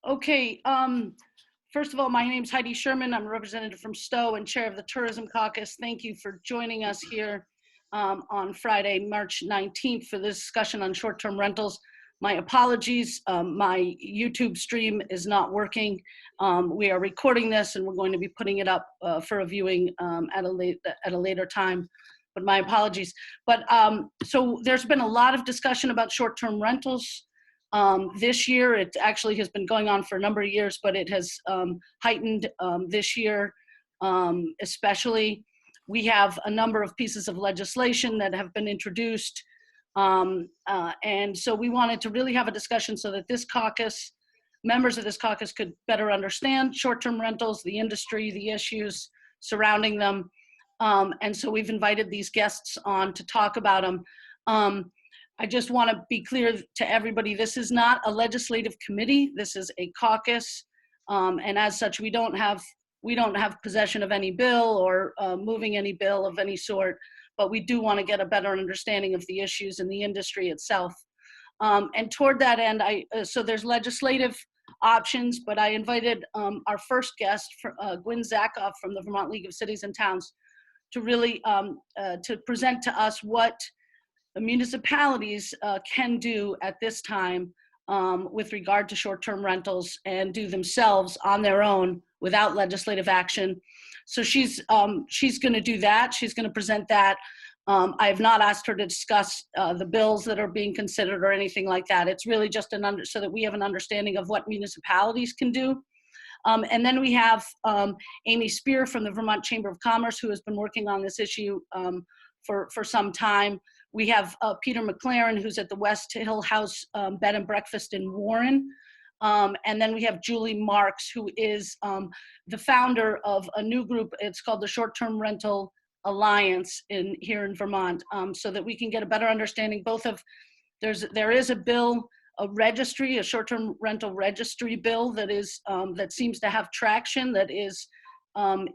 Okay, first of all, my name's Heidi Sherman. I'm a representative from Stowe and chair of the Tourism Caucus. Thank you for joining us here on Friday, March 19th for this discussion on short-term rentals. My apologies, my YouTube stream is not working. We are recording this and we're going to be putting it up for a viewing at a later time, but my apologies. But so there's been a lot of discussion about short-term rentals. This year, it actually has been going on for a number of years, but it has heightened this year, especially. We have a number of pieces of legislation that have been introduced. And so we wanted to really have a discussion so that this caucus, members of this caucus could better understand short-term rentals, the industry, the issues surrounding them. And so we've invited these guests on to talk about them. I just want to be clear to everybody, this is not a legislative committee. This is a caucus. And as such, we don't have possession of any bill or moving any bill of any sort, but we do want to get a better understanding of the issues in the industry itself. And toward that end, so there's legislative options, but I invited our first guest, Gwynn Zakov from the Vermont League of Cities and Towns, to really to present to us what the municipalities can do at this time with regard to short-term rentals and do themselves on their own without legislative action. So she's going to do that. She's going to present that. I have not asked her to discuss the bills that are being considered or anything like that. It's really just so that we have an understanding of what municipalities can do. And then we have Amy Spear from the Vermont Chamber of Commerce, who has been working on this issue for some time. We have Peter MacLaren, who's at the West Hill House Bed and Breakfast in Warren. And then we have Julie Marks, who is the founder of a new group. It's called the Short-Term Rental Alliance here in Vermont, so that we can get a better understanding both of, there is a bill, a registry, a short-term rental registry bill that is that seems to have traction, that is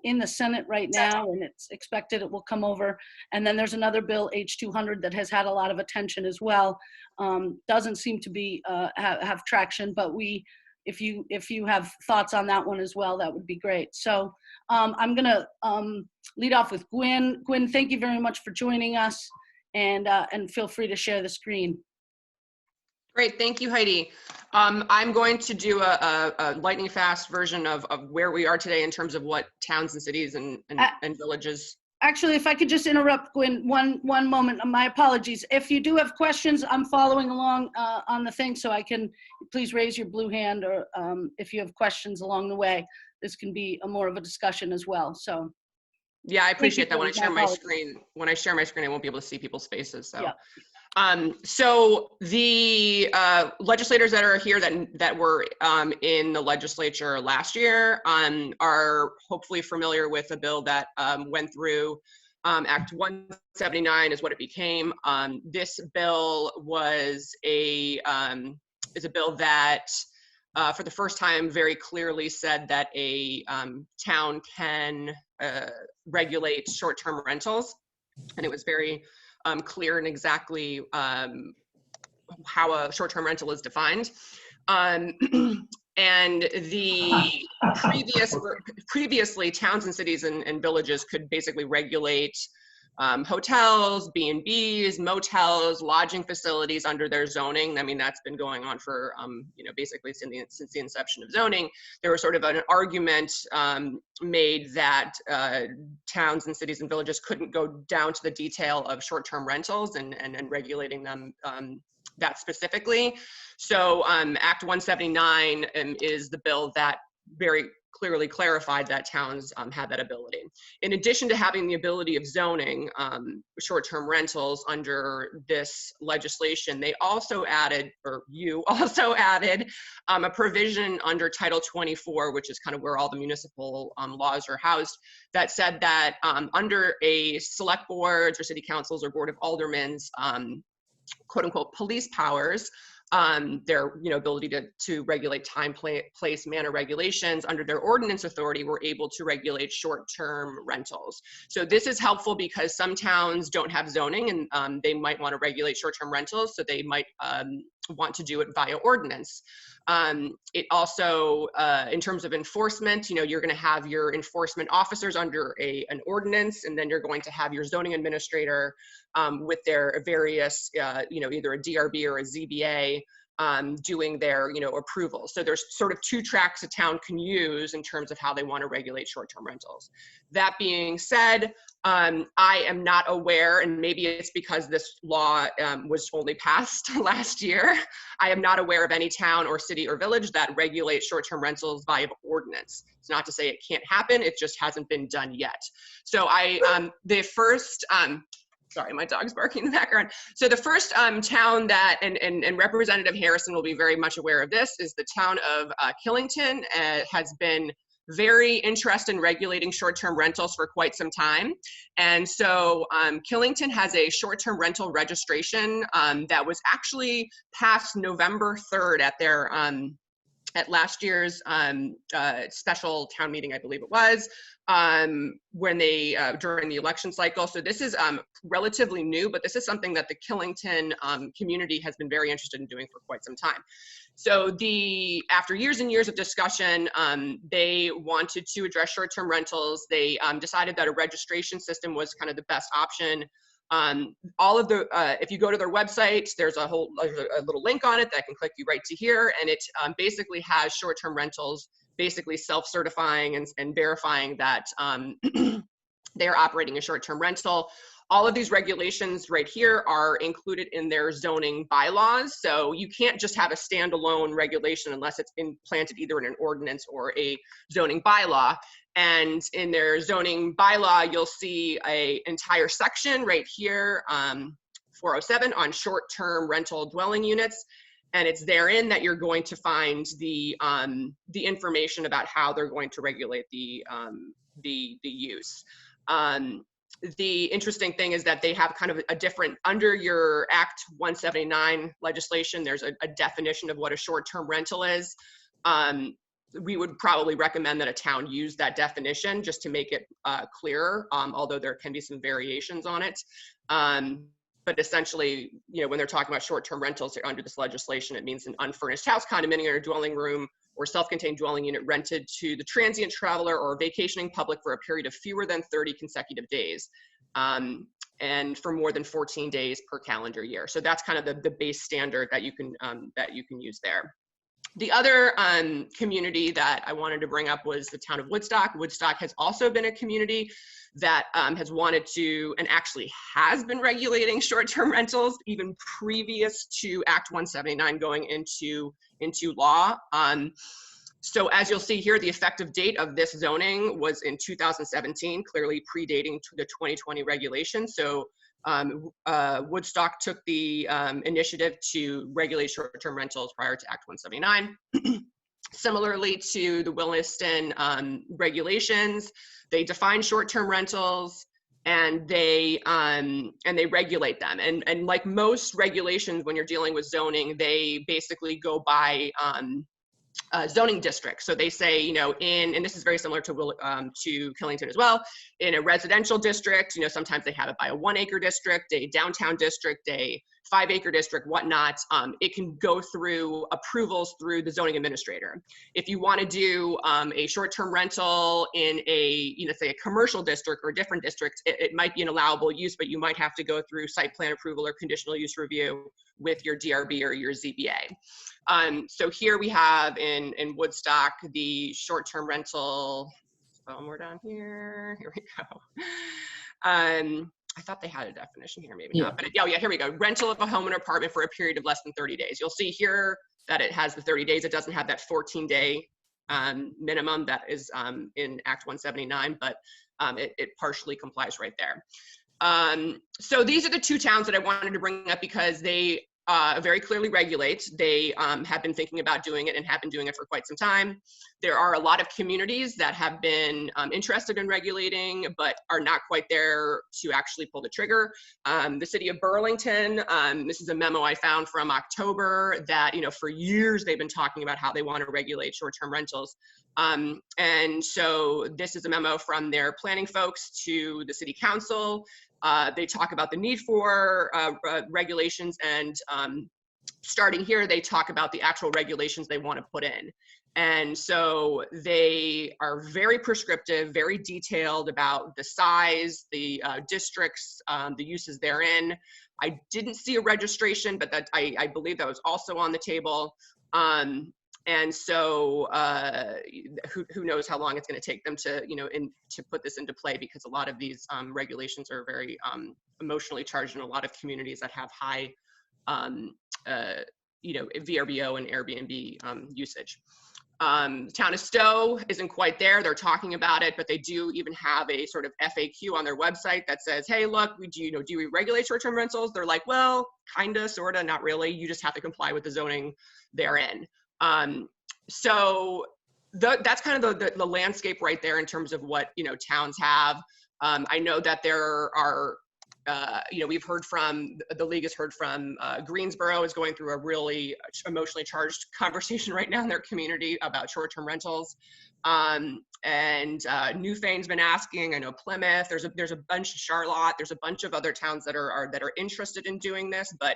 in the Senate right now, and it's expected it will come over. And then there's another bill, H200, that has had a lot of attention as well. Doesn't seem to be have traction, but if you have thoughts on that one as well, that would be great. So I'm gonna lead off with Gwynn. Gwynn, thank you very much for joining us, and feel free to share the screen. Great, thank you, Heidi. I'm going to do a lightning fast version of where we are today in terms of what towns and cities and villages. Actually, if I could just interrupt, Gwynn, one moment, my apologies. If you do have questions, I'm following along on the thing, so I can, please raise your blue hand, or if you have questions along the way. This can be more of a discussion as well, so. Yeah, I appreciate that. When I share my screen, I won't be able to see people's faces, so. Yeah. So the legislators that are here that were in the legislature last year are hopefully familiar with a bill that went through. Act 179 is what it became. This bill is a bill that for the first time very clearly said that a town can regulate short-term rentals, and it was very clear and exactly how a short-term rental is defined. And the previously towns and cities and villages could basically regulate hotels, B&Bs, motels, lodging facilities under their zoning. I mean, that's been going on for, basically since the inception of zoning. There was sort of an argument made that towns and cities and villages couldn't go down to the detail of short-term rentals and regulating them that specifically. So Act 179 is the bill that very clearly clarified that towns had that ability. In addition to having the ability of zoning short-term rentals under this legislation, they also added, or you also added, a provision under Title 24, which is kind of where all the municipal laws are housed, that said that under a select boards or city councils or board of aldermen's quote unquote police powers, their ability to regulate time, place, manner regulations under their ordinance authority, were able to regulate short-term rentals. So this is helpful because some towns don't have zoning and they might want to regulate short-term rentals. So they might want to do it via ordinance. It also, in terms of enforcement, you're going to have your enforcement officers under an ordinance, and then you're going to have your zoning administrator with their various, either a DRB or a ZBA doing their, approval. So there's sort of two tracks a town can use in terms of how they want to regulate short-term rentals. That being said, I am not aware, and maybe it's because this law was only passed last year, I am not aware of any town or city or village that regulates short-term rentals via ordinance. It's not to say it can't happen, it just hasn't been done yet. So the first, sorry, my dog's barking in the background. So the first town that, and Representative Harrison will be very much aware of this, is the town of Killington. Has been very interested in regulating short-term rentals for quite some time. And so Killington has a short-term rental registration that was actually passed November 3rd at their at last year's special town meeting, I believe it was, when they, during the election cycle. So this is relatively new, but this is something that the Killington community has been very interested in doing for quite some time. So after years and years of discussion, they wanted to address short-term rentals. They decided that a registration system was kind of the best option. All of the, if you go to their website, there's a little link on it that can click you right to here, and it basically has short-term rentals basically self-certifying and verifying that they're operating a short-term rental. All of these regulations right here are included in their zoning bylaws. So you can't just have a standalone regulation unless it's implanted either in an ordinance or a zoning bylaw. And in their zoning bylaw, you'll see an entire section right here, 407, on short-term rental dwelling units. And it's therein that you're going to find the information about how they're going to regulate the use. The interesting thing is that they have kind of a different, under your Act 179 legislation, there's a definition of what a short-term rental is. We would probably recommend that a town use that definition just to make it clearer, although there can be some variations on it. But essentially, when they're talking about short-term rentals under this legislation, it means an unfurnished house, condominium, or dwelling room, or self-contained dwelling unit rented to the transient traveler or vacationing public for a period of fewer than 30 consecutive days, and for more than 14 days per calendar year. So that's kind of the base standard that you can use there. The other community that I wanted to bring up was the town of Woodstock. Woodstock has also been a community that has wanted to, and actually has been regulating short-term rentals even previous to Act 179 going into law. So as you'll see here, the effective date of this zoning was in 2017, clearly predating to the 2020 regulation. So Woodstock took the initiative to regulate short-term rentals prior to Act 179. Similarly to the Williston regulations, they define short-term rentals and they regulate them. And like most regulations, when you're dealing with zoning, they basically go by zoning district. So they say, and this is very similar to Killington as well, in a residential district, sometimes they have it by a 1 acre district, a downtown district, a 5 acre district, whatnot. It can go through approvals through the zoning administrator. If you want to do a short-term rental in a, say a commercial district or a different district, it might be an allowable use, but you might have to go through site plan approval or conditional use review with your DRB or your ZBA. So here we have in Woodstock, the short-term rental, more down here we go. I thought they had a definition here, maybe not, but yeah, here we go. Rental of a home and apartment for a period of less than 30 days. You'll see here that it has the 30 days. It doesn't have that 14-day minimum that is in Act 179, but it partially complies right there. So these are the two towns that I wanted to bring up because they very clearly regulate. They have been thinking about doing it and have been doing it for quite some time. There are a lot of communities that have been interested in regulating, but are not quite there to actually pull the trigger. The city of Burlington, this is a memo I found from October that, for years they've been talking about how they want to regulate short-term rentals. And so this is a memo from their planning folks to the city council. They talk about the need for regulations and starting here, they talk about the actual regulations they want to put in. And so they are very prescriptive, very detailed about the size, the districts, the uses therein. I didn't see a registration, but that I believe that was also on the table. And so who knows how long it's going to take them to, to put this into play, because a lot of these regulations are very emotionally charged in a lot of communities that have high, VRBO and Airbnb usage. Town of Stowe isn't quite there. They're talking about it, but they do even have a sort of FAQ on their website that says, hey, look, do we regulate short-term rentals? They're like, well, kinda, sorta, not really. You just have to comply with the zoning therein. So that's kind of the landscape right there in terms of what, towns have. I know that there are, we've heard from, the league has heard from Greensboro is going through a really emotionally charged conversation right now in their community about short-term rentals. And Newfane's been asking, I know Plymouth, there's a bunch of Charlotte, there's a bunch of other towns that are interested in doing this, but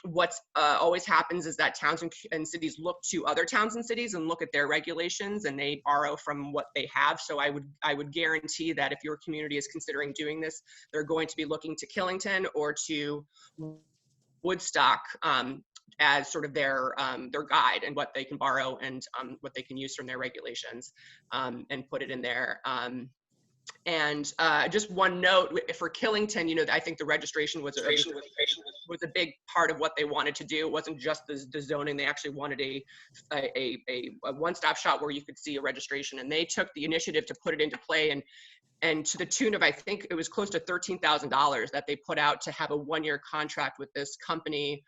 what's always happens is that towns and cities look to other towns and cities and look at their regulations, and they borrow from what they have. So I would guarantee that if your community is considering doing this, they're going to be looking to Killington or to Woodstock as sort of their guide and what they can borrow and what they can use from their regulations and put it in there. And just one note for Killington, I think the registration was a big part of what they wanted to do. It wasn't just the zoning. They actually wanted a one-stop shop where you could see a registration, and they took the initiative to put it into play, and to the tune of, I think it was close to $13,000 that they put out to have a one-year contract with this company,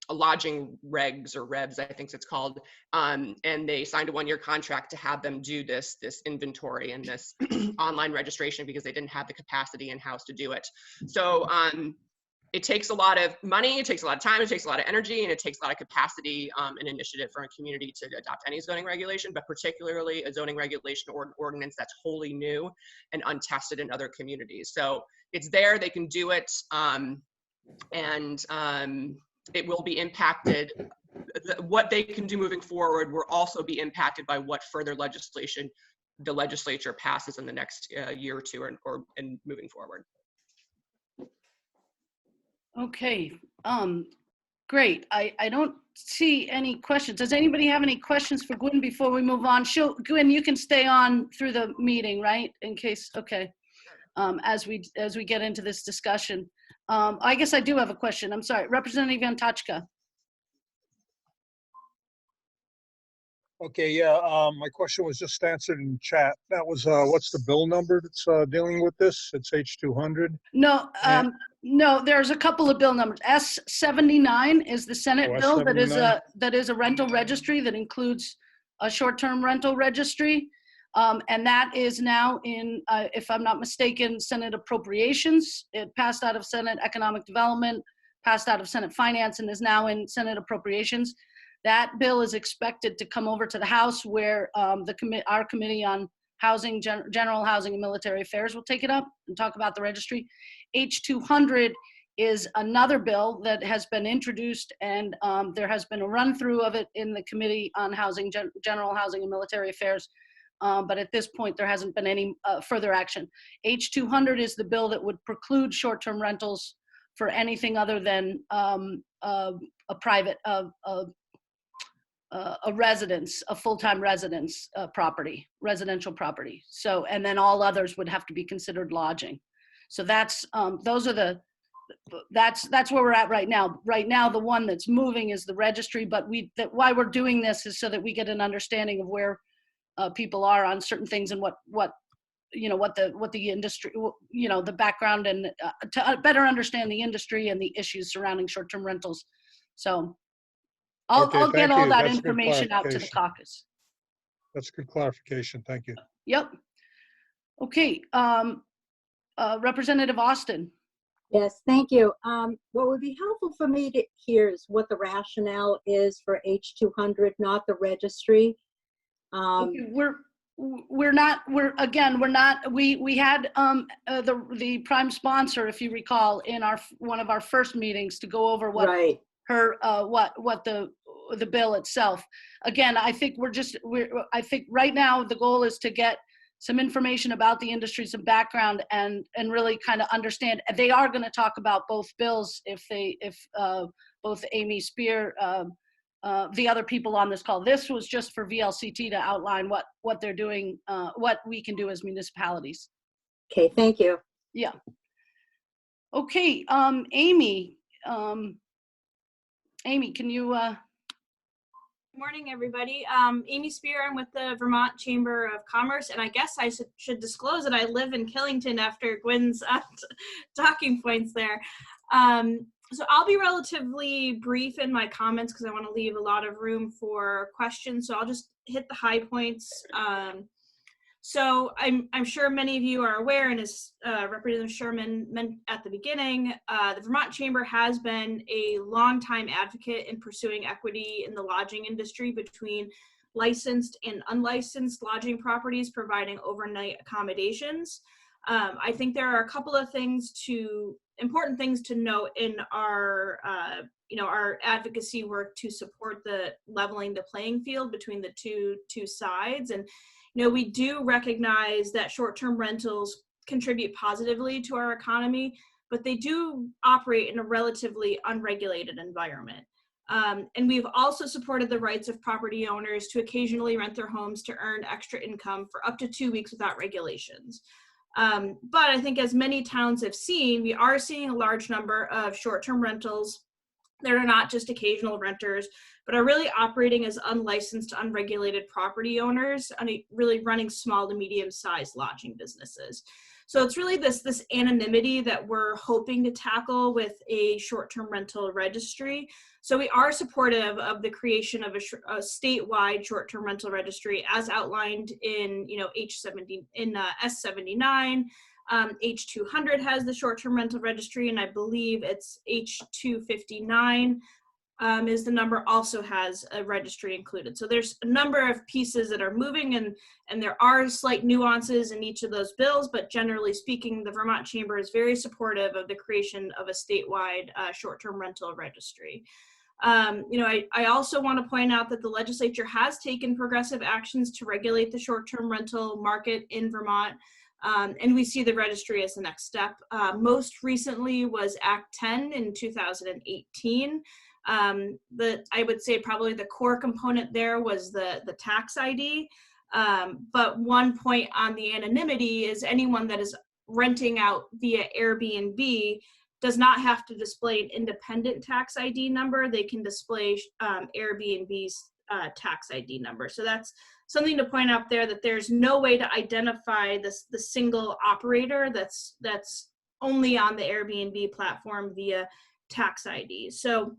lodging regs or revs, I think it's called, and they signed a one-year contract to have them do this inventory and this online registration because they didn't have the capacity in-house to do it. So it takes a lot of money, it takes a lot of time, it takes a lot of energy, and it takes a lot of capacity and initiative for a community to adopt any zoning regulation, but particularly a zoning regulation or an ordinance that's wholly new and untested in other communities. So it's there, they can do it, and it will be impacted. What they can do moving forward will also be impacted by what further legislation the legislature passes in the next year or two and moving forward. Okay, great. I don't see any questions. Does anybody have any questions for Gwynn before we move on? Gwynn, you can stay on through the meeting, right? In case, okay. As we get into this discussion. I guess I do have a question. I'm sorry, Representative Antachka. Okay, yeah, my question was just answered in chat. That was, what's the bill number that's dealing with this? It's H200? No, no, there's a couple of bill numbers. S79 is the Senate bill S79? that is a rental registry that includes a short-term rental registry. And that is now in, if I'm not mistaken, Senate Appropriations. It passed out of Senate Economic Development, passed out of Senate Finance, and is now in Senate Appropriations. That bill is expected to come over to the House, where our Committee on Housing, General Housing and Military Affairs will take it up and talk about the registry. H200 is another bill that has been introduced, and there has been a run-through of it in the Committee on Housing, General Housing and Military Affairs. But at this point, there hasn't been any further action. H200 is the bill that would preclude short-term rentals for anything other than a private, a residence, a full-time residence property, residential property. So, and then all others would have to be considered lodging. So that's, those are that's where we're at right now. Right now, the one that's moving is the registry, but why we're doing this is so that we get an understanding of where people are on certain things and what the industry, the background, and to better understand the industry and the issues surrounding short-term rentals. So I'll get all that information out to the caucus. That's good clarification. Thank you. Yep. Okay. Representative Austin. Yes, thank you. What would be helpful for me to hear is what the rationale is for H200, not the registry. Okay, we had the prime sponsor, if you recall, in one of our first meetings to go over what her what the bill itself. Again, I think I think right now the goal is to get some information about the industry, some background, and really kind of understand. They are going to talk about both bills if both Amy Spear, the other people on this call. This was just for VLCT to outline what they're doing, what we can do as municipalities. Okay, thank you. Yeah. Okay, Amy. Amy, can you? Good morning, everybody. Amy Spear, I'm with the Vermont Chamber of Commerce, and I guess I should disclose that I live in Killington after Gwynn's talking points there. So I'll be relatively brief in my comments because I want to leave a lot of room for questions. So I'll just hit the high points. So I'm sure many of you are aware, and as Representative Sherman meant at the beginning, the Vermont Chamber has been a longtime advocate in pursuing equity in the lodging industry between licensed and unlicensed lodging properties providing overnight accommodations. I think there are a couple of important things to note in our our advocacy work to support the leveling the playing field between the two sides. And we do recognize that short-term rentals contribute positively to our economy, but they do operate in a relatively unregulated environment. And we've also supported the rights of property owners to occasionally rent their homes to earn extra income for up to 2 weeks without regulations. But I think as many towns have seen, we are seeing a large number of short-term rentals that are not just occasional renters, but are really operating as unlicensed, unregulated property owners and really running small to medium-sized lodging businesses. So it's really this anonymity that we're hoping to tackle with a short-term rental registry. So we are supportive of the creation of a statewide short-term rental registry as outlined in S79. H200 has the short-term rental registry, and I believe it's H259 is the number, also has a registry included. So there's a number of pieces that are moving, and there are slight nuances in each of those bills, but generally speaking, the Vermont Chamber is very supportive of the creation of a statewide short-term rental registry. I also want to point out that the legislature has taken progressive actions to regulate the short-term rental market in Vermont. And we see the registry as the next step. Most recently was Act 10 in 2018. I would say probably the core component there was the tax ID. But one point on the anonymity is anyone that is renting out via Airbnb does not have to display an independent tax ID number. They can display Airbnb's tax ID number. So that's something to point out there, that there's no way to identify the single operator that's only on the Airbnb platform via tax ID. So,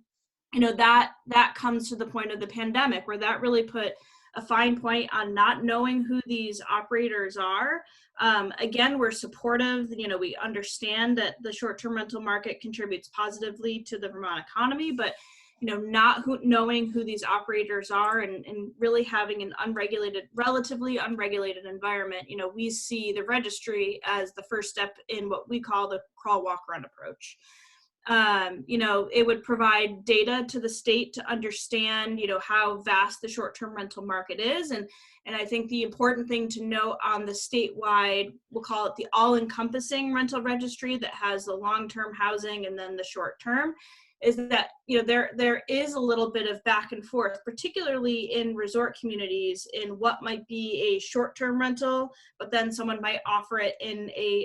that comes to the point of the pandemic where that really put a fine point on not knowing who these operators are. Again, we're supportive. We understand that the short-term rental market contributes positively to the Vermont economy, but not knowing who these operators are and really having an relatively unregulated environment, we see the registry as the first step in what we call the crawl, walk, run approach. It would provide data to the state to understand, how vast the short-term rental market is. And I think the important thing to note on the statewide, we'll call it the all-encompassing rental registry that has the long-term housing and then the short-term, is that there is a little bit of back and forth, particularly in resort communities, in what might be a short-term rental, but then someone might offer it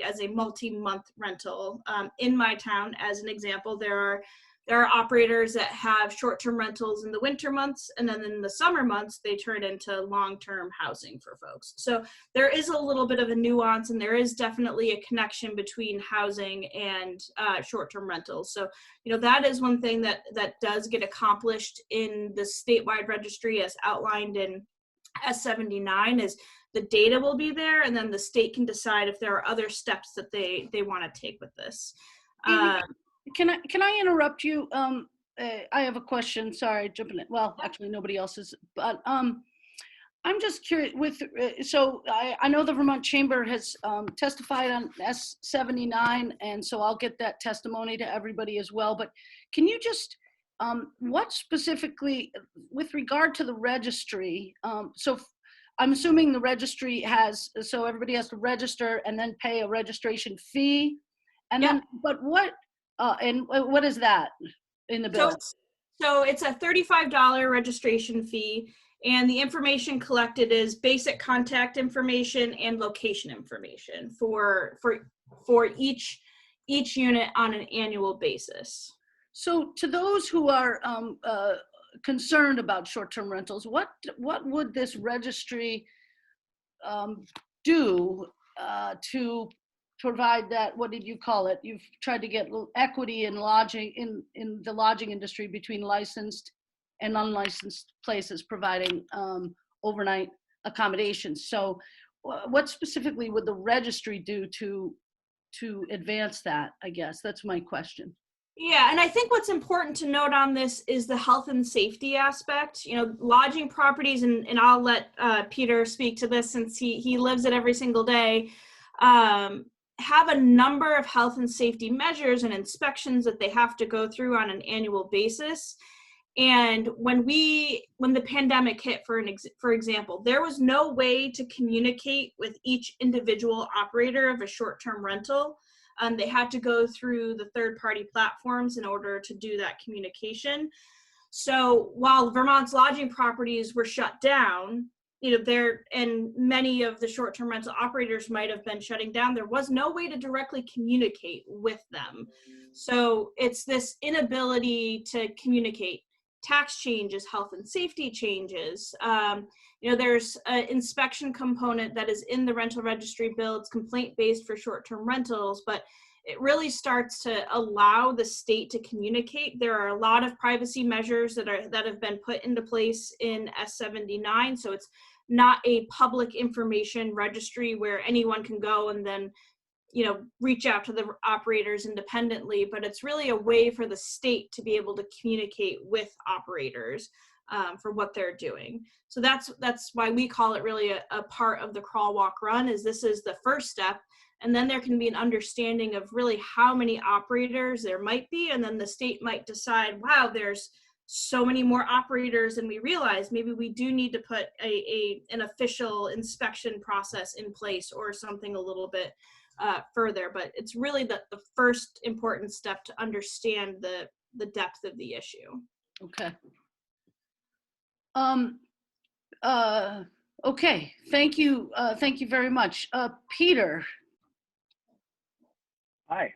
as a multi-month rental. In my town, as an example, there are operators that have short-term rentals in the winter months, and then in the summer months they turn into long-term housing for folks. So there is a little bit of a nuance, and there is definitely a connection between housing and short-term rentals. So that is one thing that does get accomplished in the statewide registry as outlined in S79, is the data will be there, and then the state can decide if there are other steps that they want to take with this. Can I interrupt you? I have a question. Sorry, jumping in. Well, actually, nobody else is. But I'm just curious. So I know the Vermont Chamber has testified on S79, and so I'll get that testimony to everybody as well. But can you just What specifically, with regard to the registry, I'm assuming the registry has, so everybody has to register and then pay a registration fee? And Yep. then, but what, and what is that in the bill? So it's a $35 registration fee, and the information collected is basic contact information and location information for each unit on an annual basis. So to those who are concerned about short-term rentals, what would this registry do to provide that? What did you call it? You've tried to get equity in lodging in the lodging industry between licensed and unlicensed places providing overnight accommodations. So what specifically would the registry do to advance that? I guess that's my question. Yeah, and I think what's important to note on this is the health and safety aspect. You know, lodging properties, and I'll let Peter speak to this since he lives it every single day, have a number of health and safety measures and inspections that they have to go through on an annual basis. And when the pandemic hit, for example, there was no way to communicate with each individual operator of a short-term rental. They had to go through the third-party platforms in order to do that communication. So while Vermont's lodging properties were shut down, you know, and many of the short-term rental operators might have been shutting down, there was no way to directly communicate with them. So it's this inability to communicate tax changes, health and safety changes. You know, there's an inspection component that is in the rental registry bill. It's complaint-based for short-term rentals, but it really starts to allow the state to communicate. There are a lot of privacy measures that have been put into place in S79. So it's not a public information registry where anyone can go and then, you know, reach out to the operators independently, but it's really a way for the state to be able to communicate with operators for what they're doing. So that's why we call it really a part of the crawl, walk, run, is this is the first step. And then there can be an understanding of really how many operators there might be. And then the state might decide, wow, there's so many more operators than we realize. Maybe we do need to put an official inspection process in place or something a little bit further. But it's really the first important step to understand the depth of the issue. Okay. Okay. Thank you. Thank you very much. Peter. Hi.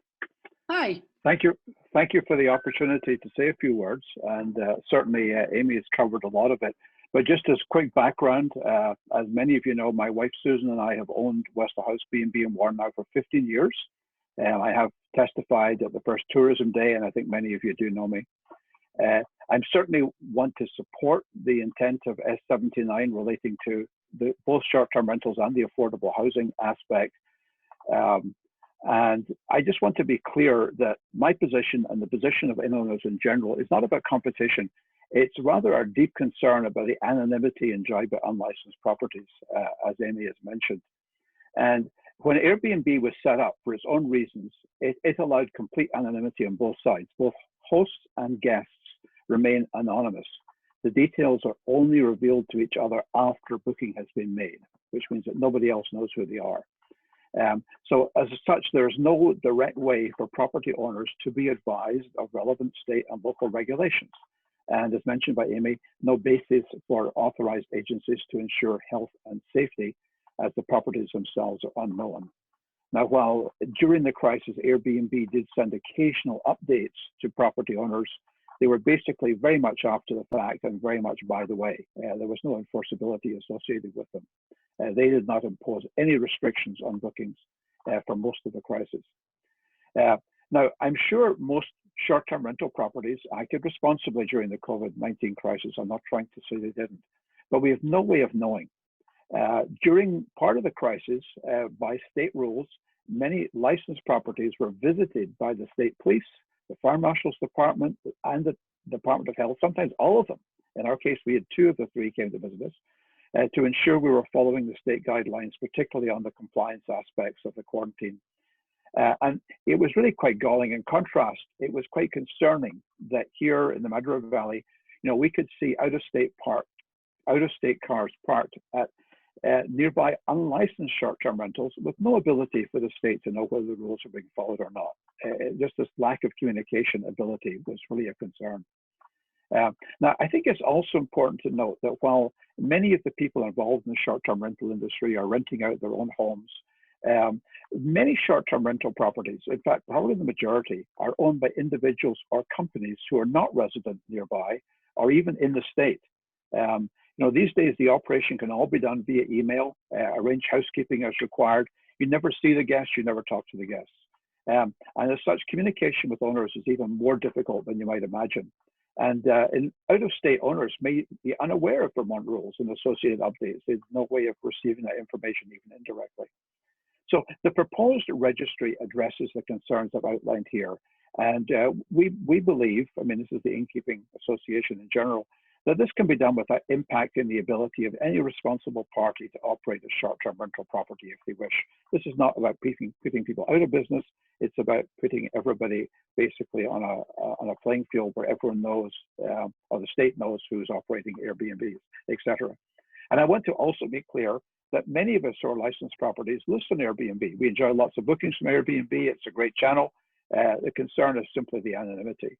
Hi. Thank you. Thank you for the opportunity to say a few words. And certainly Amy has covered a lot of it. But just as quick background, as many of you know, my wife Susan and I have owned Westerhouse B&B in Warren now for 15 years. I have testified at the first tourism day, and I think many of you do know me. I certainly want to support the intent of S79 relating to both short-term rentals and the affordable housing aspect. And I just want to be clear that my position and the position of inlanders in general is not about competition. It's rather our deep concern about the anonymity enjoyed by unlicensed properties, as Amy has mentioned. And when Airbnb was set up for its own reasons, it allowed complete anonymity on both sides. Both hosts and guests remain anonymous. The details are only revealed to each other after booking has been made, which means that nobody else knows who they are. So as such, there's no direct way for property owners to be advised of relevant state and local regulations. And as mentioned by Amy, no basis for authorized agencies to ensure health and safety, as the properties themselves are unknown. Now, while during the crisis, Airbnb did send occasional updates to property owners, they were basically very much after the fact and very much by the way. There was no enforceability associated with them. They did not impose any restrictions on bookings for most of the crisis. Now, I'm sure most short-term rental properties acted responsibly during the COVID-19 crisis. I'm not trying to say they didn't, but we have no way of knowing. During part of the crisis, by state rules, many licensed properties were visited by the state police, the fire marshal's department, and the Department of Health, sometimes all of them. In our case, we had 2 of the 3 came to visit us to ensure we were following the state guidelines, particularly on the compliance aspects of the quarantine. And it was really quite galling. In contrast, it was quite concerning that here in the Madrid Valley, we could see out-of-state cars parked at nearby unlicensed short-term rentals with no ability for the state to know whether the rules are being followed or not. Just this lack of communication ability was really a concern. Now, I think it's also important to note that while many of the people involved in the short-term rental industry are renting out their own homes, many short-term rental properties, in fact, probably the majority, are owned by individuals or companies who are not resident nearby or even in the state. These days, the operation can all be done via email, arrange housekeeping as required. You never see the guests, you never talk to the guests. And as such, communication with owners is even more difficult than you might imagine. And out-of-state owners may be unaware of Vermont rules and associated updates. There's no way of receiving that information even indirectly. So the proposed registry addresses the concerns I've outlined here. And we believe, this is the Innkeeping Association in general, that this can be done without impacting the ability of any responsible party to operate a short-term rental property if they wish. This is not about putting people out of business. It's about putting everybody basically on a playing field where everyone knows, or the state knows who's operating Airbnbs, etc. And I want to also be clear that many of us who are licensed properties list on Airbnb. We enjoy lots of bookings from Airbnb. It's a great channel. The concern is simply the anonymity.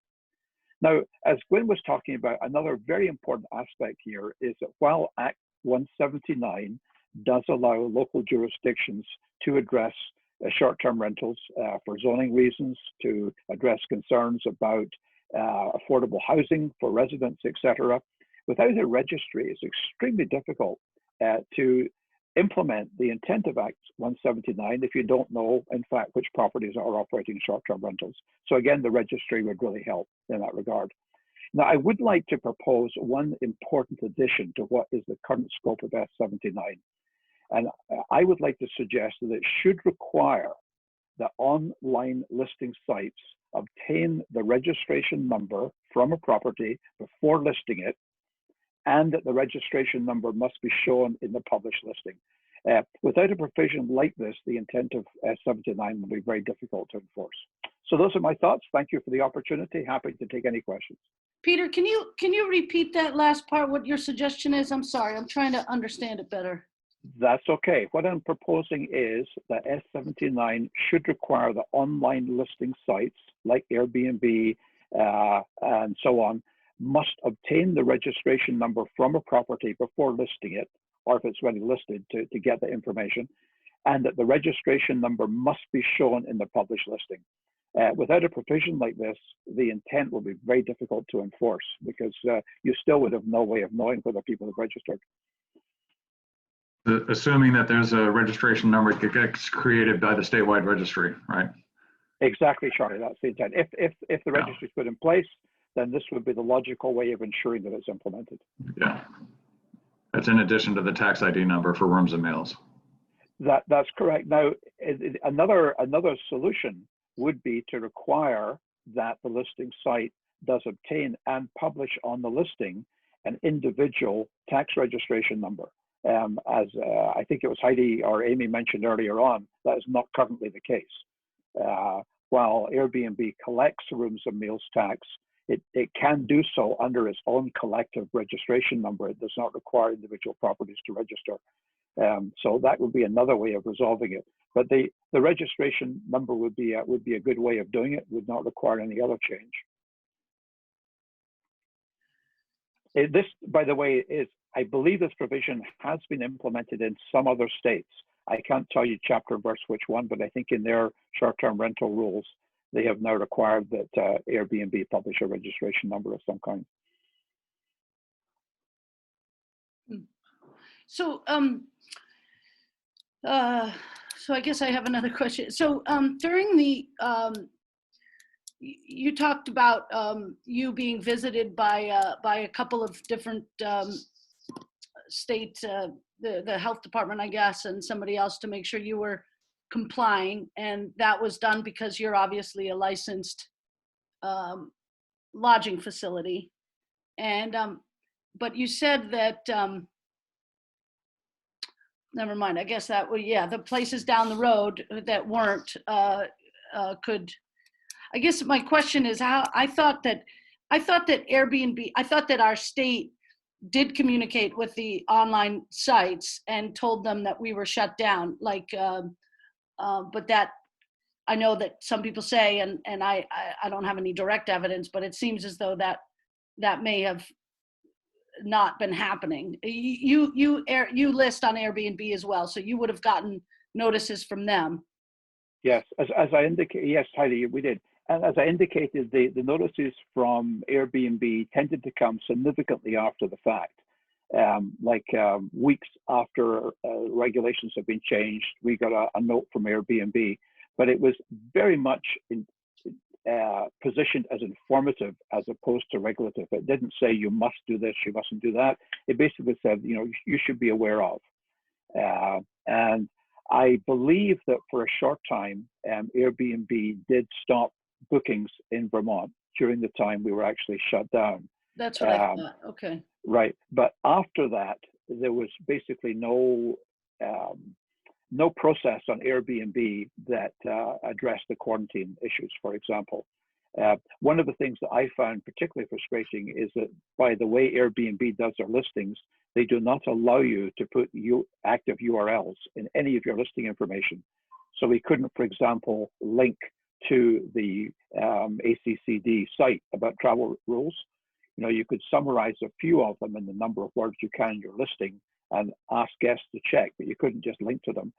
Now, as Gwynn was talking about, another very important aspect here is that while Act 179 does allow local jurisdictions to address short-term rentals for zoning reasons, to address concerns about affordable housing for residents, etc., without a registry, it's extremely difficult to implement the intent of Act 179 if you don't know, in fact, which properties are operating short-term rentals. So again, the registry would really help in that regard. Now, I would like to propose one important addition to what is the current scope of S79. And I would like to suggest that it should require that online listing sites obtain the registration number from a property before listing it, and that the registration number must be shown in the published listing. Without a provision like this, the intent of S79 will be very difficult to enforce. So those are my thoughts. Thank you for the opportunity. Happy to take any questions. Peter, can you repeat that last part, what your suggestion is? I'm sorry, I'm trying to understand it better. That's okay. What I'm proposing is that S79 should require the online listing sites like Airbnb and so on must obtain the registration number from a property before listing it, or if it's already listed, to get the information, and that the registration number must be shown in the published listing. Without a provision like this, the intent will be very difficult to enforce because you still would have no way of knowing whether people have registered. Assuming that there's a registration number that gets created by the statewide registry, right? Exactly, Charlie, that's the intent. If the registry is put in place, then this would be the logical way of ensuring that it's implemented. Yeah, that's in addition to the tax ID number for rooms and meals. That's correct. Now, another solution would be to require that the listing site does obtain and publish on the listing an individual tax registration number. As I think it was Heidi or Amy mentioned earlier on, that is not currently the case. While Airbnb collects rooms and meals tax, it can do so under its own collective registration number. It does not require individual properties to register. So that would be another way of resolving it. But the registration number would be a good way of doing it, would not require any other change. This, by the way, I believe this provision has been implemented in some other states. I can't tell you chapter and verse which one, but I think in their short-term rental rules, they have now required that Airbnb publish a registration number of some kind. So, so I guess I have another question. So during the, you talked about you being visited by a couple of different state, the health department, I guess, and somebody else to make sure you were complying, and that was done because you're obviously a licensed lodging facility. And but you said that never mind, I guess that would, yeah, the places down the road that weren't could, I guess my question is how, I thought that Airbnb, I thought that our state did communicate with the online sites and told them that we were shut down, like, but that, I know that some people say, and I don't have any direct evidence, but it seems as though that may have not been happening. You list on Airbnb as well, so you would have gotten notices from them. Yes, as I indicated, yes, Heidi, we did. And as I indicated, the notices from Airbnb tended to come significantly after the fact. Weeks after regulations have been changed, we got a note from Airbnb, but it was very much positioned as informative as opposed to regulative. It didn't say you must do this, you mustn't do that. It basically said, you should be aware of. And I believe that for a short time, Airbnb did stop bookings in Vermont during the time we were actually shut down. That's what I thought. Okay. Right, but after that, there was basically no process on Airbnb that addressed the quarantine issues, for example. One of the things that I found particularly frustrating is that by the way Airbnb does their listings, they do not allow you to put active URLs in any of your listing information. So we couldn't, for example, link to the ACCD site about travel rules. You could summarize a few of them in the number of words you can in your listing and ask guests to check, but you couldn't just link to them.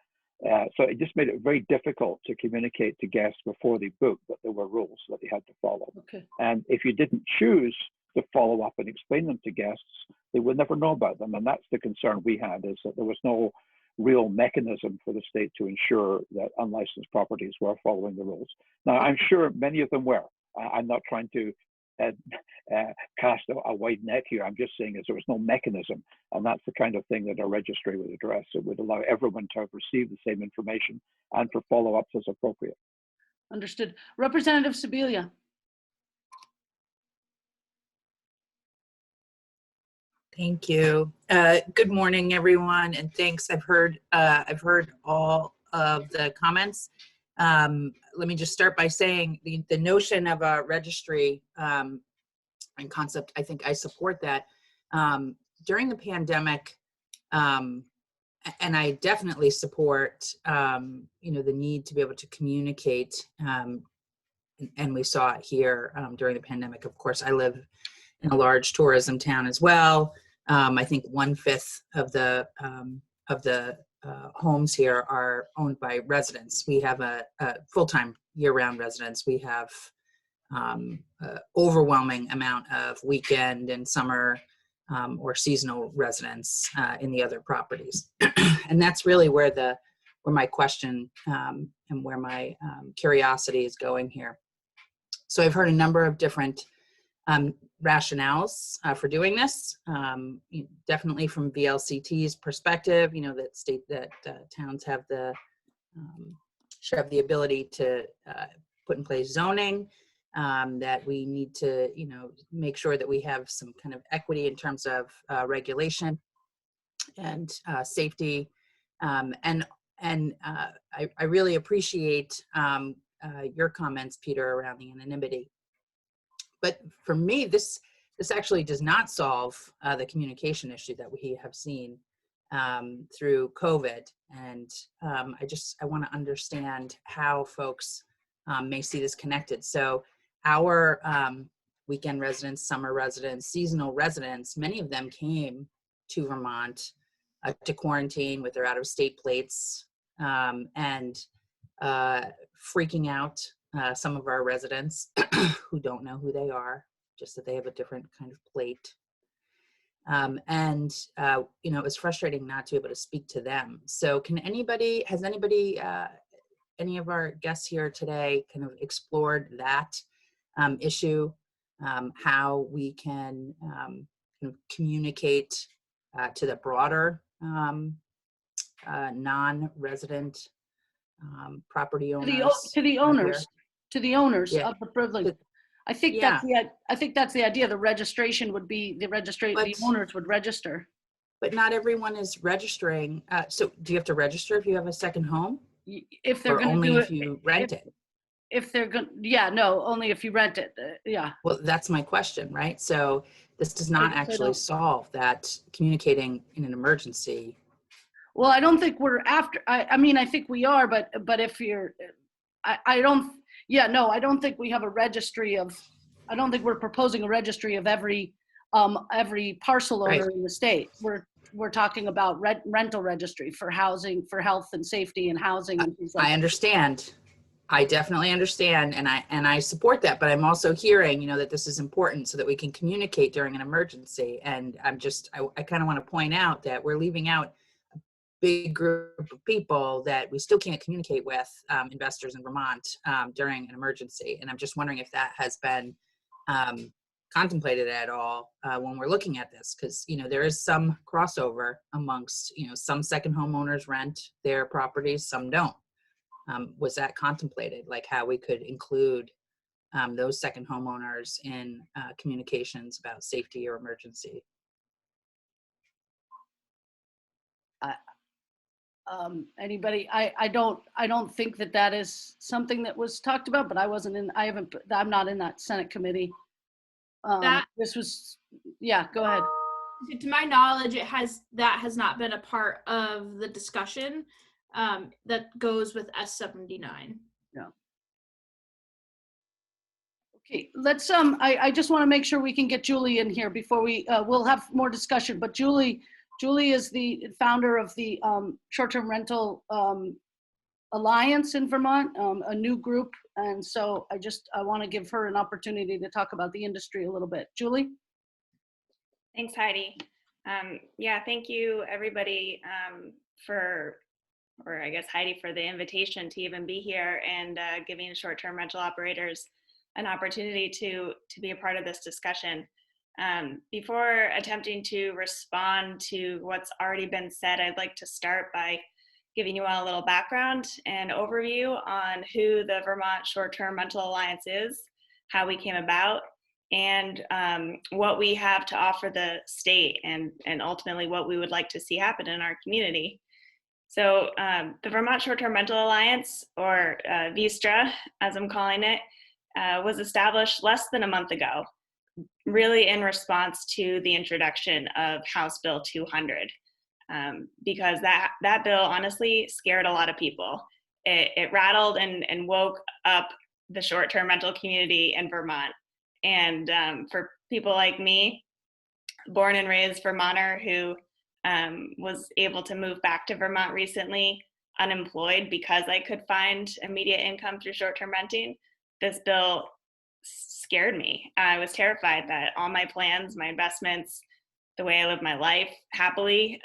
So it just made it very difficult to communicate to guests before they booked that there were rules that they had to follow. Okay. And if you didn't choose to follow up and explain them to guests, they would never know about them. And that's the concern we had, is that there was no real mechanism for the state to ensure that unlicensed properties were following the rules. Now, I'm sure many of them were. I'm not trying to cast a wide net here. I'm just saying is there was no mechanism, and that's the kind of thing that a registry would address. It would allow everyone to have received the same information and for follow-ups as appropriate. Understood. Representative Sibilia. Thank you. Good morning, everyone, and thanks. I've heard all of the comments. Let me just start by saying the notion of a registry and concept, I think I support that. During the pandemic, and I definitely support, the need to be able to communicate, and we saw it here during the pandemic. Of course, I live in a large tourism town as well. I think 1/5 of the homes here are owned by residents. We have a full-time year-round residents. We have overwhelming amount of weekend and summer or seasonal residents in the other properties. And that's really where my question and where my curiosity is going here. So I've heard a number of different rationales for doing this. Definitely from VLCT's perspective, that towns have should have the ability to put in place zoning, that we need to, make sure that we have some kind of equity in terms of regulation and safety. And I really appreciate your comments, Peter, around the anonymity. But for me, this actually does not solve the communication issue that we have seen through COVID. And I want to understand how folks may see this connected. So our weekend residents, summer residents, seasonal residents, many of them came to Vermont to quarantine with their out-of-state plates and freaking out some of our residents who don't know who they are, just that they have a different kind of plate. It was frustrating not to be able to speak to them. So has anybody, any of our guests here today kind of explored that issue, how we can kind of communicate to the broader non-resident property owners? To the owners Yeah. of the privilege. I think Yeah. that's the idea. The registration would be the owners would register. But not everyone is registering. So do you have to register if you have a second home? If they're or going to only do if it, you rent it? if they're going, yeah, no, only if you rent it. Yeah. Well, that's my question, right? So this does not guess I actually don't- solve that communicating in an emergency. Well, I don't think we're after, I mean, I think we are, but if you're, I don't, yeah, no, I don't think we have a registry of, I don't think we're proposing a registry of every parcel owner Right. in the state. We're talking about rental registry for housing, for health and safety and housing and things like I that. understand. I definitely understand, and I support that, but I'm also hearing, that this is important so that we can communicate during an emergency. And I kind of want to point out that we're leaving out a big group of people that we still can't communicate with, investors in Vermont, during an emergency. And I'm just wondering if that has been contemplated at all when we're looking at this, because there is some crossover amongst, some second homeowners rent their properties, some don't. Was that contemplated, like how we could include those second homeowners in communications about safety or emergency? Anybody? I don't think that is something that was talked about, but I'm not in that Senate committee. This was, yeah, go ahead. To my knowledge, that has not been a part of the discussion that goes with S79. Okay, let's, I just want to make sure we can get Julie in here before we'll have more discussion, but Julie is the founder of the Short-Term Rental Alliance in Vermont, a new group. And so I want to give her an opportunity to talk about the industry a little bit. Julie? Thanks, Heidi. Yeah, thank you everybody or I guess Heidi, for the invitation to even be here and giving short-term rental operators an opportunity to be a part of this discussion. Before attempting to respond to what's already been said, I'd like to start by giving you all a little background and overview on who the Vermont Short-Term Rental Alliance is, how we came about, and what we have to offer the state, and ultimately what we would like to see happen in our community. So the Vermont Short-Term Rental Alliance, or VSTRA, as I'm calling it, was established less than a month ago, really in response to the introduction of House Bill 200, because that bill honestly scared a lot of people. It rattled and woke up the short-term rental community in Vermont. And for people like me, born and raised Vermonter, who was able to move back to Vermont recently, unemployed because I could find immediate income through short-term renting, this bill scared me. I was terrified that all my plans, my investments, the way I live my life happily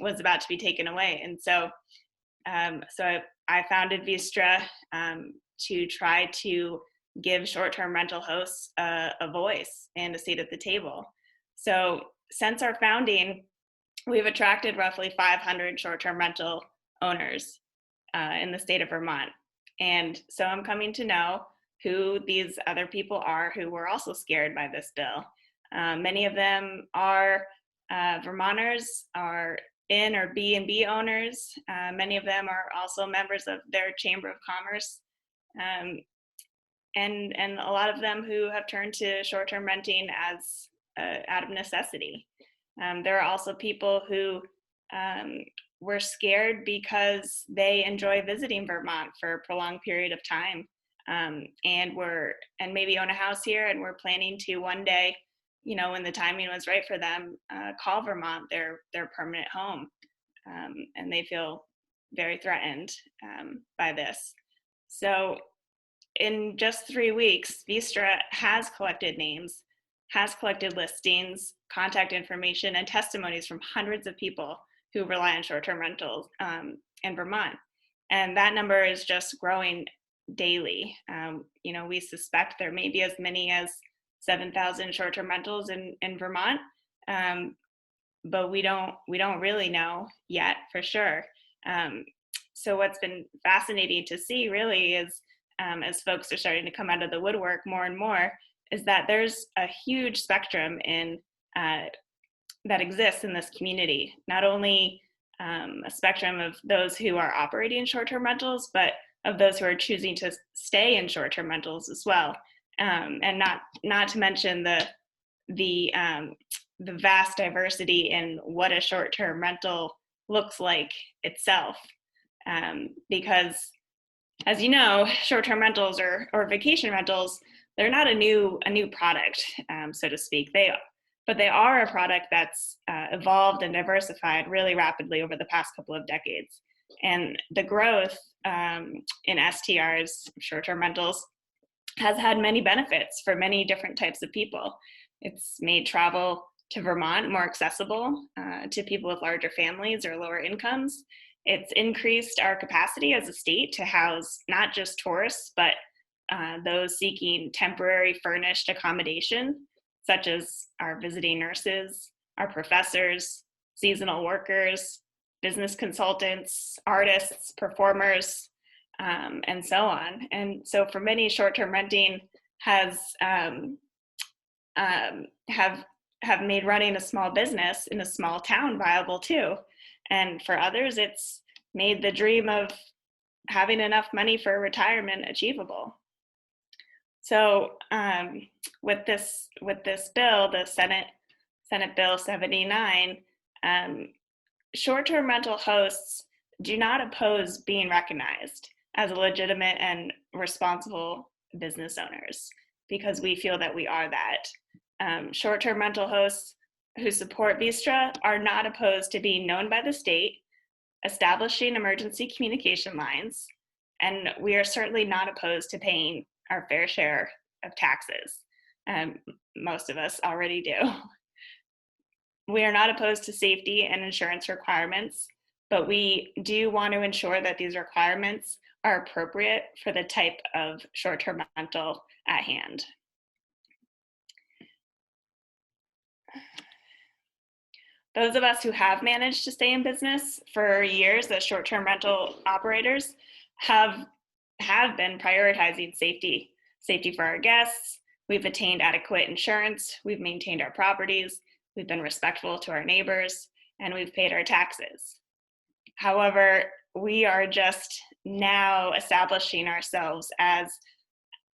was about to be taken away. And so I founded VSTRA to try to give short-term rental hosts a voice and a seat at the table. So since our founding, we've attracted roughly 500 short-term rental owners in the state of Vermont. And so I'm coming to know who these other people are who were also scared by this bill. Many of them are Vermonters, are Inn or B&B owners. Many of them are also members of their Chamber of Commerce. And a lot of them who have turned to short-term renting as out of necessity. There are also people who were scared because they enjoy visiting Vermont for a prolonged period of time, and maybe own a house here, and we're planning to one day, when the timing was right for them, call Vermont their permanent home, and they feel very threatened by this. So in just 3 weeks, VSTRA has collected names, has collected listings, contact information, and testimonies from hundreds of people who rely on short-term rentals in Vermont. And that number is just growing daily. We suspect there may be as many as 7,000 short-term rentals in Vermont, but we don't really know yet for sure. So what's been fascinating to see really is, as folks are starting to come out of the woodwork more and more, is that there's a huge spectrum that exists in this community. Not only a spectrum of those who are operating short-term rentals, but of those who are choosing to stay in short-term rentals as well. And not to mention the vast diversity in what a short-term rental looks like itself. Because as you know, short-term rentals or vacation rentals, they're not a new product, so to speak. But they are a product that's evolved and diversified really rapidly over the past couple of decades. And the growth in STRs, short-term rentals, has had many benefits for many different types of people. It's made travel to Vermont more accessible to people with larger families or lower incomes. It's increased our capacity as a state to house not just tourists, but those seeking temporary furnished accommodation, such as our visiting nurses, our professors, seasonal workers, business consultants, artists, performers, and so on. And so for many, short-term renting has have made running a small business in a small town viable too. And for others, it's made the dream of having enough money for retirement achievable. So with this bill, the Senate Bill 79, short-term rental hosts do not oppose being recognized as a legitimate and responsible business owners, because we feel that we are that. Short-term rental hosts who support Vistra are not opposed to being known by the state, establishing emergency communication lines, and we are certainly not opposed to paying our fair share of taxes. Most of us already do. We are not opposed to safety and insurance requirements, but we do want to ensure that these requirements are appropriate for the type of short-term rental at hand. Those of us who have managed to stay in business for years as short-term rental operators have been prioritizing safety for our guests. We've attained adequate insurance, we've maintained our properties, we've been respectful to our neighbors, and we've paid our taxes. However, we are just now establishing ourselves as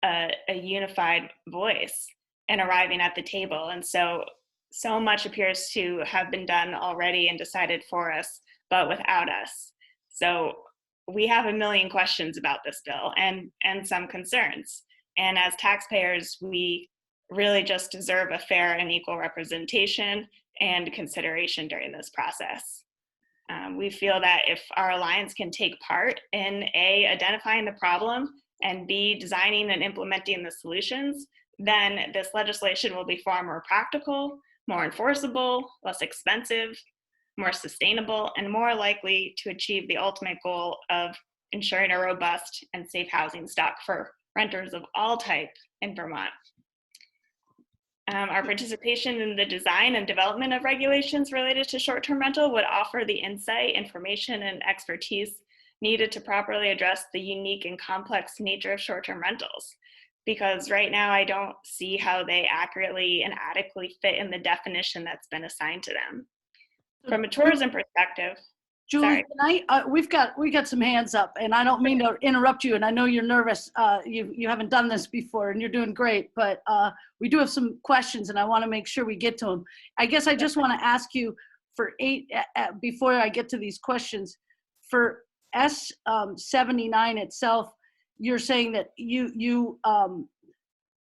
a unified voice and arriving at the table. And so much appears to have been done already and decided for us, but without us. So we have a million questions about this bill and some concerns. And as taxpayers, we really just deserve a fair and equal representation and consideration during this process. We feel that if our alliance can take part in A, identifying the problem, and B, designing and implementing the solutions, then this legislation will be far more practical, more enforceable, less expensive, more sustainable, and more likely to achieve the ultimate goal of ensuring a robust and safe housing stock for renters of all type in Vermont. Our participation in the design and development of regulations related to short-term rental would offer the insight, information, and expertise needed to properly address the unique and complex nature of short-term rentals. Because right now I don't see how they accurately and adequately fit in the definition that's been assigned to them. From a tourism perspective, Julie, we've got some hands up, and I don't mean to interrupt you, and I know you're nervous. You haven't done this before, and you're doing great, but we do have some questions, and I want to make sure we get to them. I guess I just want to ask you before I get to these questions, for S79 itself, you're saying that you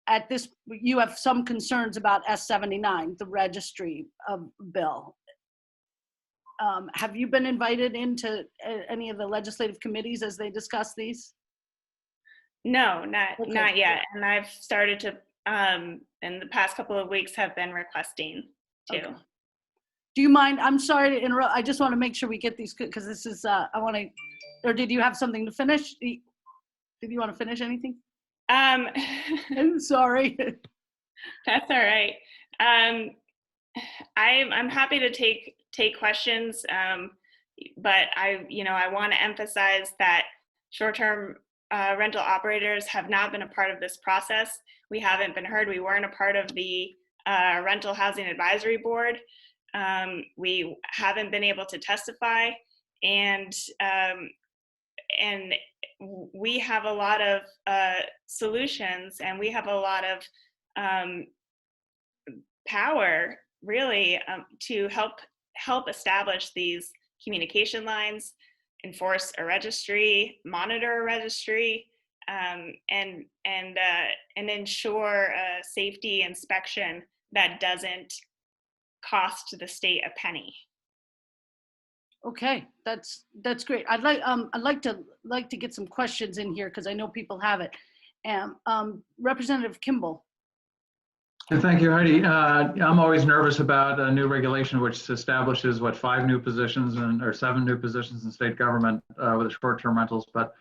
have some concerns about S79, the registry bill. Have you been invited into any of the legislative committees as they discuss these? No, not yet. And I've started to, in the past couple of weeks, have been requesting to. Okay. Do you mind? I'm sorry to interrupt. I just want to make sure we get these, because this is, or did you have something to finish? Did you want to finish anything? I'm sorry. That's all right. I'm happy to take questions, but I want to emphasize that short-term rental operators have not been a part of this process. We haven't been heard. We weren't a part of the Rental Housing Advisory Board. We haven't been able to testify, and we have a lot of solutions, and we have a lot of power, really, to help establish these communication lines, enforce a registry, monitor a registry, and ensure a safety inspection that doesn't cost the state a penny. Okay, that's great. I'd like to get some questions in here because I know people have it. Representative Kimball. Thank you, Heidi. I'm always nervous about a new regulation which establishes 5 new positions or 7 new positions in state government with the short-term rentals. But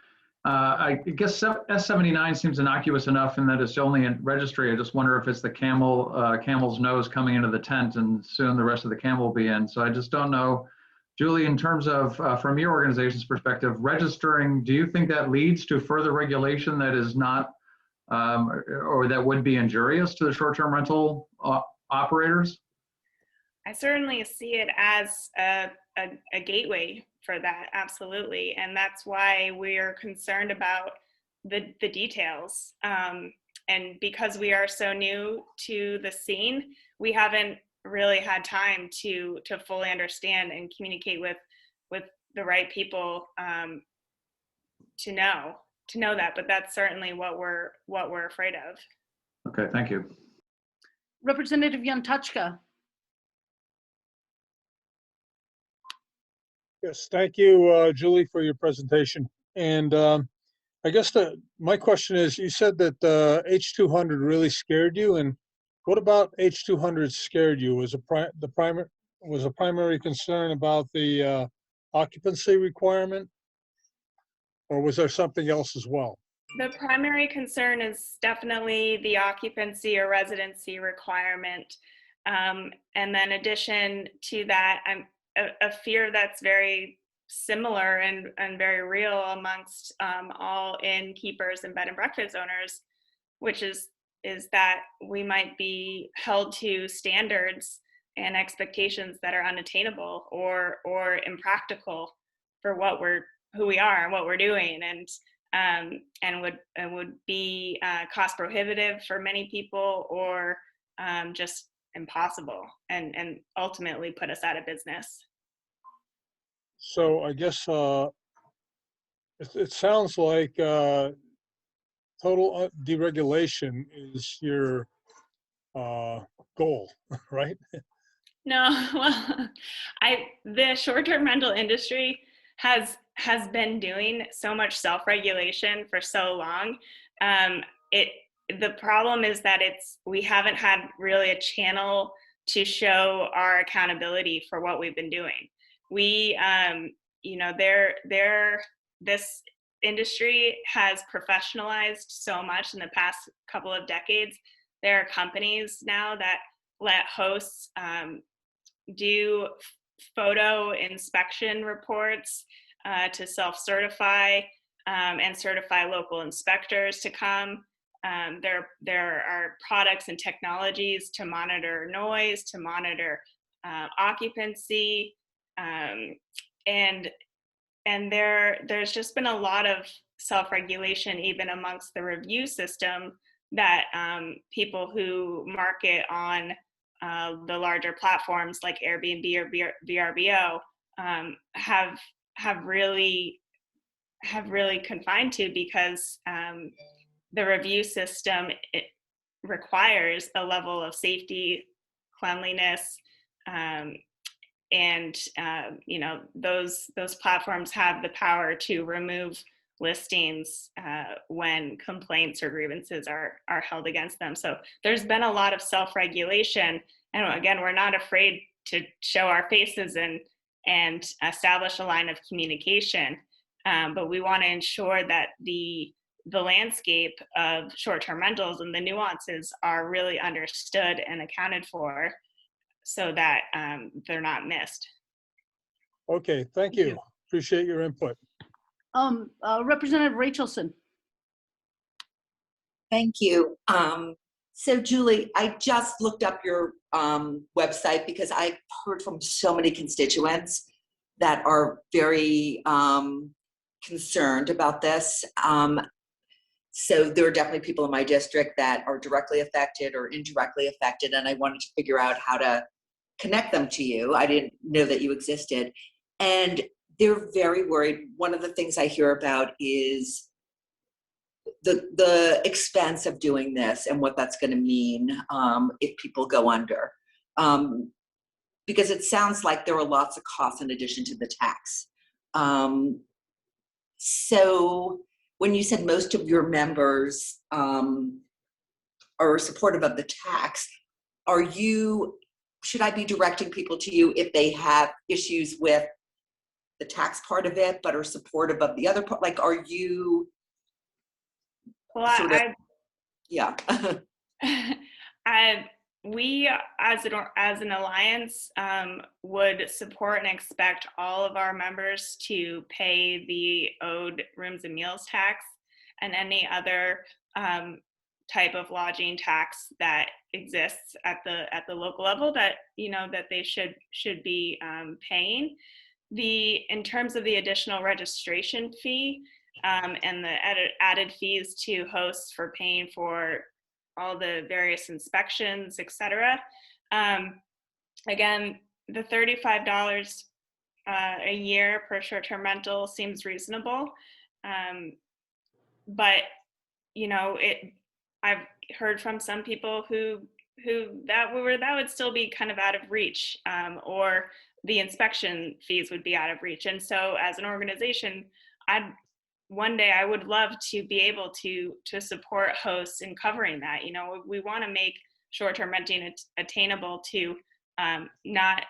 I guess S79 seems innocuous enough in that it's only a registry. I just wonder if it's the camel's nose coming into the tent, and soon the rest of the camel will be in. So I just don't know. Julie, in terms of, from your organization's perspective, registering, do you think that leads to further regulation that is not, or that would be injurious to the short-term rental operators? I certainly see it as a gateway for that, absolutely. And that's why we're concerned about the details. And because we are so new to the scene, we haven't really had time to fully understand and communicate with the right people to know that. But that's certainly what we're afraid of. Okay, thank you. Representative Yantachka. Yes, thank you, Julie, for your presentation. And I guess my question is, you said that H200 really scared you, and what about H200 scared you? Was a primary concern about the occupancy requirement, or was there something else as well? The primary concern is definitely the occupancy or residency requirement. And then in addition to that, a fear that's very similar and very real amongst all innkeepers and bed and breakfast owners, which is that we might be held to standards and expectations that are unattainable or impractical for who we are and what we're doing, and would be cost prohibitive for many people, or just impossible, and ultimately put us out of business. So I guess it sounds like total deregulation is your goal, right? No, well, the short-term rental industry has been doing so much self-regulation for so long. The problem is that we haven't had really a channel to show our accountability for what we've been doing. We, this industry has professionalized so much in the past couple of decades. There are companies now that let hosts do photo inspection reports to self-certify and certify local inspectors to come. There are products and technologies to monitor noise, to monitor occupancy, and there's just been a lot of self-regulation even amongst the review system that people who market on the larger platforms like Airbnb or VRBO have really confined to, because the review system, it requires a level of safety, cleanliness, and those platforms have the power to remove listings when complaints or grievances are held against them. So there's been a lot of self-regulation, and again, we're not afraid to show our faces and establish a line of communication, but we want to ensure that the landscape of short-term rentals and the nuances are really understood and accounted for, so that they're not missed. Okay, thank you. Appreciate your input. Representative Rachelson. Thank you. So Julie, I just looked up your website because I've heard from so many constituents that are very concerned about this. So there are definitely people in my district that are directly affected or indirectly affected, and I wanted to figure out how to connect them to you. I didn't know that you existed. And they're very worried. One of the things I hear about is the expense of doing this and what that's going to mean if people go under. Because it sounds like there are lots of costs in addition to the tax. So when you said most of your members are supportive of the tax, should I be directing people to you if they have issues with the tax part of it, but are supportive of the other part? Like, are you Well, sort of, yeah. We as an alliance would support and expect all of our members to pay the owed rooms and meals tax and any other type of lodging tax that exists at the local level that that they should be paying. In terms of the additional registration fee and the added fees to hosts for paying for all the various inspections, etc. Again, the $35 a year per short-term rental seems reasonable, but I've heard from some people who that would still be kind of out of reach, or the inspection fees would be out of reach. And so, as an organization, one day I would love to be able to support hosts in covering that. We want to make short-term renting attainable to not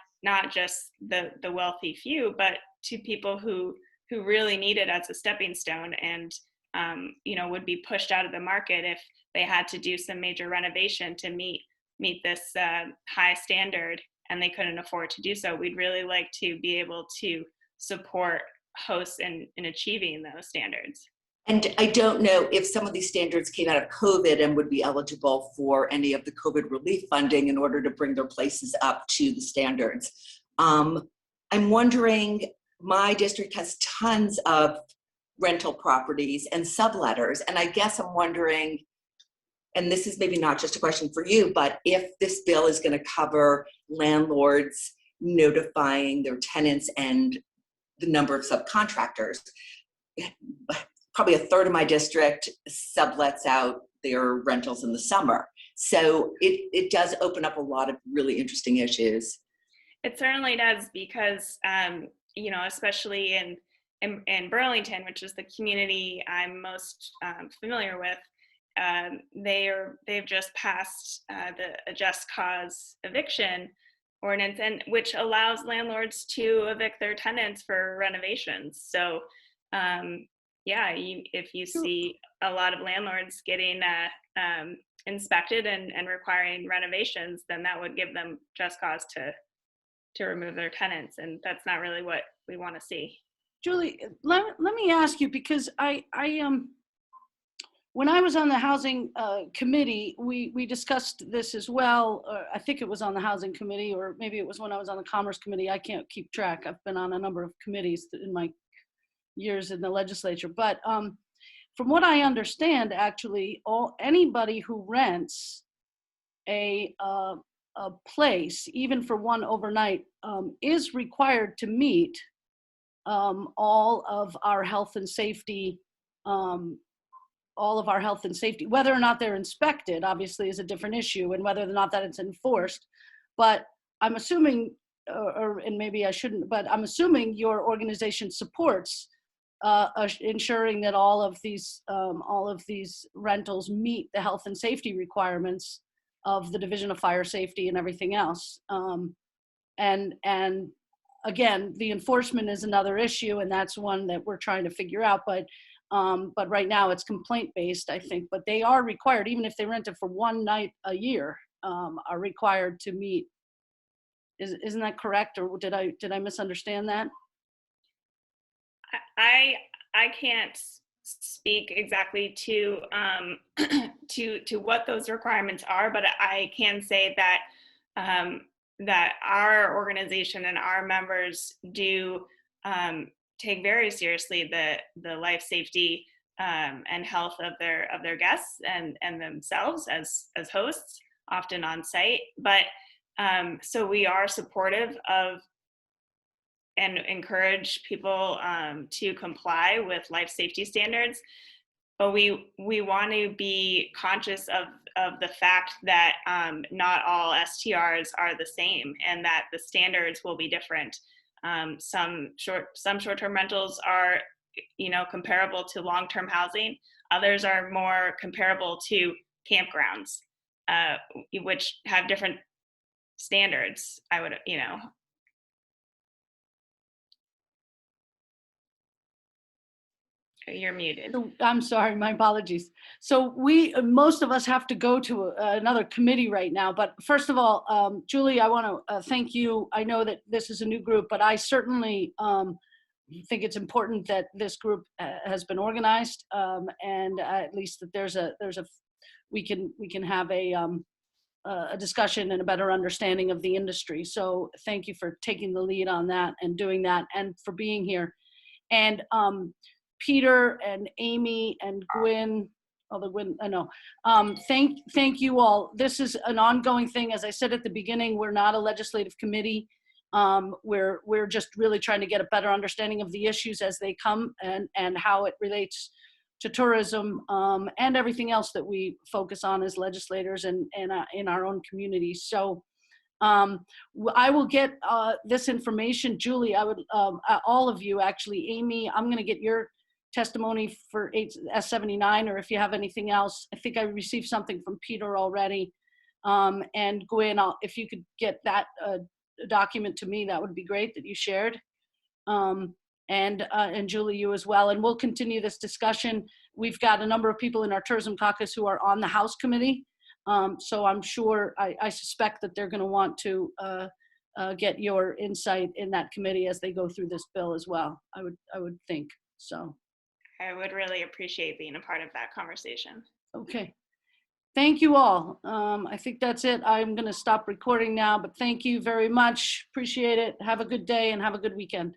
just the wealthy few, but to people who really need it as a stepping stone, and would be pushed out of the market if they had to do some major renovation to meet this high standard and they couldn't afford to do so. We'd really like to be able to support hosts in achieving those standards. And I don't know if some of these standards came out of COVID and would be eligible for any of the COVID relief funding in order to bring their places up to the standards. I'm wondering, my district has tons of rental properties and subletters, and I guess I'm wondering, and this is maybe not just a question for you, but if this bill is going to cover landlords notifying their tenants and the number of subcontractors. Probably a third of my district sublets out their rentals in the summer. So it does open up a lot of really interesting issues. It certainly does, because especially in Burlington, which is the community I'm most familiar with, they've just passed a just cause eviction ordinance, and which allows landlords to evict their tenants for renovations. So if you see a lot of landlords getting inspected and requiring renovations, then that would give them just cause to remove their tenants, and that's not really what we want to see. Julie, let me ask you, because I when I was on the housing committee, we discussed this as well. I think it was on the housing committee, or maybe it was when I was on the commerce committee. I can't keep track. I've been on a number of committees in my years in the legislature. But from what I understand, actually, anybody who rents a place, even for one overnight, is required to meet all of our health and safety. Whether or not they're inspected, obviously, is a different issue, and whether or not that it's enforced. But I'm assuming, and maybe I shouldn't, but I'm assuming your organization supports ensuring that all of these rentals meet the health and safety requirements of the Division of Fire Safety and everything else. And again, the enforcement is another issue, and that's one that we're trying to figure out. But right now it's complaint-based, I think. But they are required, even if they rent it for one night a year, are required to meet. Isn't that correct, or did I misunderstand that? I can't speak exactly to what those requirements are, but I can say that that our organization and our members do take very seriously the life safety and health of their guests and themselves as hosts, often on site. But so we are supportive of and encourage people to comply with life safety standards. But we want to be conscious of the fact that not all STRs are the same, and that the standards will be different. Some short-term rentals are, comparable to long-term housing. Others are more comparable to campgrounds, which have different standards. You're muted. I'm sorry, my apologies. So most of us have to go to another committee right now. But first of all, Julie, I want to thank you. I know that this is a new group, but I certainly think it's important that this group has been organized, and at least that we can have a discussion and a better understanding of the industry. So thank you for taking the lead on that and doing that, and for being here. And Peter and Amy and Gwynn, thank you all. This is an ongoing thing. As I said at the beginning, we're not a legislative committee. We're just really trying to get a better understanding of the issues as they come, and how it relates to tourism, and everything else that we focus on as legislators and in our own communities. So I will get this information. Julie, I would, all of you actually, Amy, I'm going to get your testimony for S79, or if you have anything else. I think I received something from Peter already. And Gwynn, if you could get that document to me, that would be great, that you shared. And Julie, you as well. And we'll continue this discussion. We've got a number of people in our Tourism Caucus who are on the House Committee. So I'm sure, I suspect that they're going to want to get your insight in that committee as they go through this bill as well. I would think so. I would really appreciate being a part of that conversation. Okay. Thank you all. I think that's it. I'm going to stop recording now, but thank you very much. Appreciate it. Have a good day and have a good weekend.